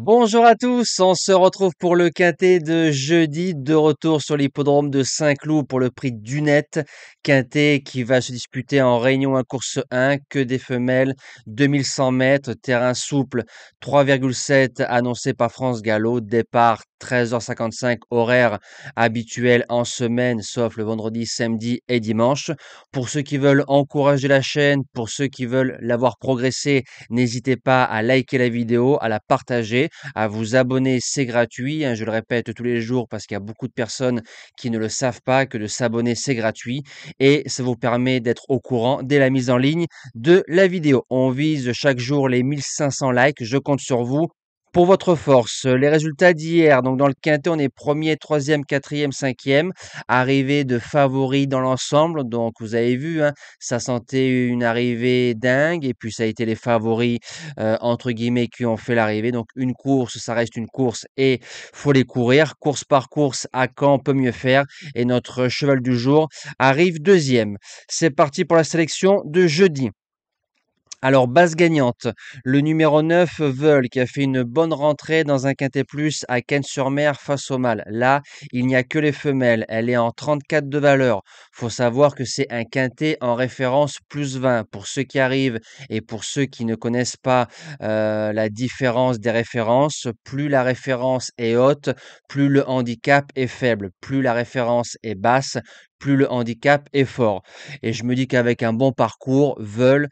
Bonjour à tous, on se retrouve pour le quintet de jeudi, de retour sur l'hippodrome de Saint-Cloud pour le prix d'Unette. Quintet qui va se disputer en Réunion 1 course 1, que des femelles, 2100 mètres, terrain souple, 3,7 annoncé par France Gallo, départ 13h55, horaire habituel en semaine, sauf le vendredi, samedi et dimanche. Pour ceux qui veulent encourager la chaîne, pour ceux qui veulent la voir progresser, n'hésitez pas à liker la vidéo, à la partager, à vous abonner, c'est gratuit, hein, je le répète tous les jours parce qu'il y a beaucoup de personnes qui ne le savent pas, que de s'abonner, c'est gratuit et ça vous permet d'être au courant dès la mise en ligne de la vidéo. On vise chaque jour les 1500 likes, je compte sur vous. Pour votre force, les résultats d'hier, donc dans le quintet, on est premier, troisième, quatrième, cinquième, arrivée de favoris dans l'ensemble. Donc vous avez vu, hein, ça sentait une arrivée dingue et puis ça a été les favoris entre guillemets qui ont fait l'arrivée. Donc une course, ça reste une course et faut les courir. Course par course, à quand on peut mieux faire. Et notre cheval du jour arrive deuxième. C'est parti pour la sélection de jeudi. Alors, base gagnante, le numéro 9, Veul, qui a fait une bonne rentrée dans un quintet plus à Cannes-sur-Mer face au mâle. Là, il n'y a que les femelles. Elle est en 34 de valeur. Faut savoir que c'est un quintet en référence plus 20. Pour ceux qui arrivent et pour ceux qui ne connaissent pas la différence des références, plus la référence est haute, plus le handicap est faible. Plus la référence est basse, plus le handicap est fort. Et je me dis qu'avec un bon parcours, Veul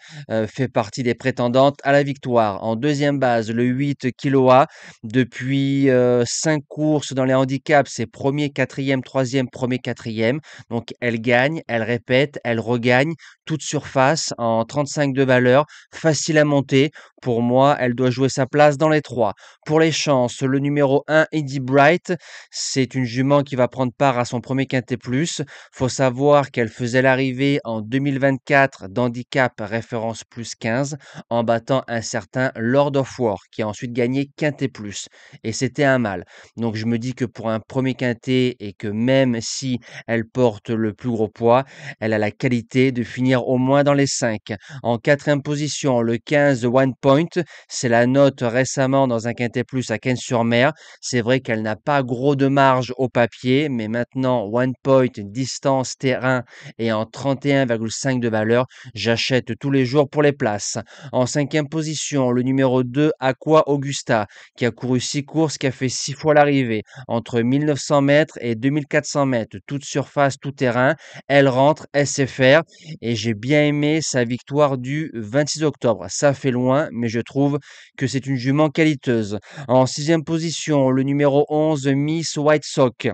fait partie des prétendantes à la victoire. En deuxième base, le 8 Kiloa. Depuis 5 courses dans les handicaps, c'est premier, quatrième, troisième, premier, quatrième. Donc elle gagne, elle répète, elle regagne, toute surface en 35 de valeur, facile à monter. Pour moi, elle doit jouer sa place dans les trois. Pour les chances, le numéro 1, Eddie Bright, c'est une jument qui va prendre part à son premier quintet plus. Faut savoir qu'elle faisait l'arrivée en 2024 d'handicap référence plus 15 en battant un certain Lord of War qui a ensuite gagné quintet plus et c'était un mâle. Donc je me dis que pour un premier quintet et que même si elle porte le plus gros poids, elle a la qualité de finir au moins dans les 5. En quatrième position, le 15 One Point, c'est la note récemment dans un quintet plus à Cannes-sur-Mer. C'est vrai qu'elle n'a pas gros de marge au papier, mais maintenant One Point, distance, terrain et en 31,5 de valeur, j'achète tous les jours pour les places. En cinquième position, le numéro 2, Aqua Augusta, qui a couru 6 courses, qui a fait 6 fois l'arrivée, entre 1900 mètres et 2400 mètres, toute surface, tout terrain. Elle rentre, elle sait faire, et j'ai bien aimé sa victoire du 26 octobre. Ça fait loin, mais je trouve que c'est une jument qualiteuse. En sixième position, le numéro 11, Miss White Sock.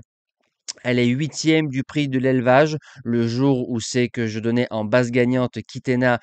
Elle est huitième du prix de l'élevage, le jour où c'est que je donnais en base gagnante Kitena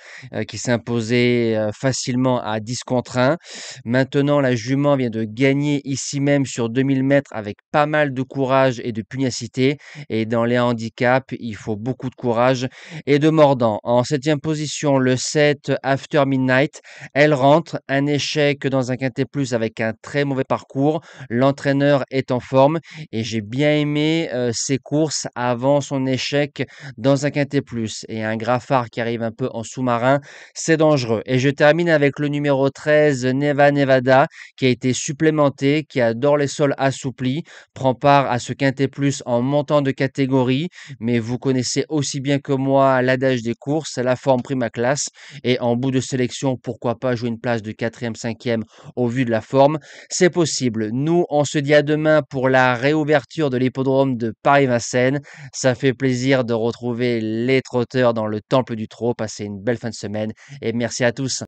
qui s'imposait facilement à 10 contre 1. Maintenant, la jument vient de gagner ici même sur 2000 mètres avec pas mal de courage et de pugnacité. Et dans les handicaps, il faut beaucoup de courage et de mordant. En septième position, le 7 After Midnight. Elle rentre, un échec dans un quintet plus avec un très mauvais parcours. L'entraîneur est en forme et j'ai bien aimé ses courses avant son échec dans un quintet plus et un Graffard qui arrive un peu en sous-marin, c'est dangereux. Et je termine avec le numéro 13, Neva Nevada, qui a été supplémenté, qui adore les sols assouplis, prend part à ce quintet plus en montant de catégorie, mais vous connaissez aussi bien que moi l'adage des courses, la forme prima classe, et en bout de sélection, pourquoi pas jouer une place de quatrième, cinquième au vu de la forme, c'est possible. Nous, on se dit à demain pour la réouverture de l'hippodrome de Paris-Vincennes. Ça fait plaisir de retrouver les trotteurs dans le temple du trot. Passez une belle fin de semaine et merci à tous.